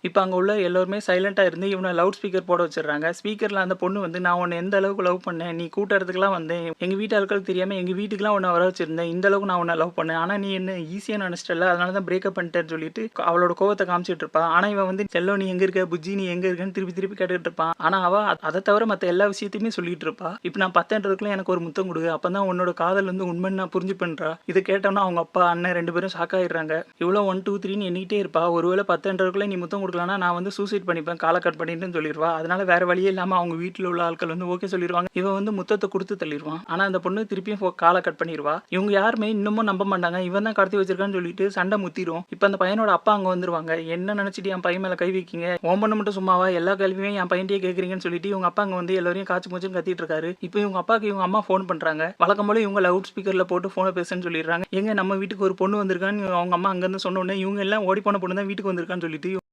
இப்ப அங்க உள்ள எல்லோருமே சைலன்ட்டா இருந்து இவன லவுட் ஸ்பீக்கர் போட வச்சுடுறாங்க. ஸ்பீக்கர்ல அந்த பொண்ணு வந்து, "நான் உன்ன எந்த அளவுக்கு லவ் பண்ணேன். நீ கூட்ட இடத்துக்குலாம் வந்தேன். எங்க வீட்டு ஆட்களுக்கு தெரியாம எங்க வீட்டுக்குலாம் உன்ன வர வச்சிருந்தேன். இந்த அளவுக்கு நான் உன்ன லவ் பண்ணேன். ஆனா நீ என்ன ஈஸியா நெனச்சிட்டல்ல. அதனால தான் பிரேக்கப் பண்ணிட்டேன்னு" சொல்லிட்டு அவளோட கோவத்த காமிச்சிட்டு இருப்பா. ஆனா இவன் வந்து, "செல்லம் நீ எங்க இருக்க? புஜ்ஜி நீ எங்க இருக்கன்னு?" திருப்பி திருப்பி கேட்டுட்டு இருப்பான். ஆனா அவ அத தவிர மத்த எல்லா விஷயத்தையுமே சொல்லிட்டு இருப்பா. இப்ப நான் 10ன்றதுக்குள்ள எனக்கு ஒரு முத்தம் குடு. அப்பதான் உன்னோட காதல் வந்து உண்மைன்னு நான் புரிஞ்சுப்பேன்றா. இத கேட்டோனே அவங்க அப்பா, அண்ணன் 2 பேரும் ஷாக் ஆயிடுறாங்க. இவளும் 1, 2, 3ன்னு எண்ணிக்கிட்டே இருப்பா. ஒருவேள 10ன்றதுக்குள்ள நீ முத்தம் குடுக்கலன்னா நான் வந்து சூசைட் பண்ணிப்பேன். கால கட் பண்ணிட்டுன்னு சொல்லிருவா. அதனால வேற வழியே இல்லாம அவங்க வீட்ல உள்ள ஆட்கள் வந்து ஓகே சொல்லிருவாங்க. இவன் வந்து முத்தத்த குடுத்து தள்ளிருவான். ஆனா அந்த பொண்ணு திருப்பியும் கால கட் பண்ணிருவா. இவங்க யாருமே இன்னமும் நம்ப மாட்டாங்க. இவன் தான் கடத்தி வச்சிருக்கான்னு சொல்லிட்டு சண்டை முத்திரும். இப்ப அந்த பையனோட அப்பா அங்க வந்துருவாங்க. என்ன நெனச்சிட்டு என் பையன் மேல கை வைக்கீங்க? உன் பொண்ணு மட்டும் சும்மாவா? எல்லா கேள்வியுமே என் பையன்ட்டயே கேட்கறீங்கன்னு சொல்லிட்டு இவங்க அப்பா அங்க வந்து எல்லாரையும் காச்சு மூச்சுன்னு கத்திட்டு இருக்காரு. இப்ப இவங்க அப்பாக்கு இவங்க அம்மா ஃபோன் பண்றாங்க. வழக்கம் போல இவங்க லவுட் ஸ்பீக்கர்ல போட்டு ஃபோன பேசுன்னு சொல்லிடுறாங்க. ஏங்க நம்ம வீட்டுக்கு ஒரு பொண்ணு வந்திருக்கான்னு அவங்க அம்மா அங்க இருந்து சொன்ன உடனே இவங்க எல்லாம் ஓடி போன பொண்ணு தான் வீட்டுக்கு வந்திருக்கான்னு சொல்லிட்டு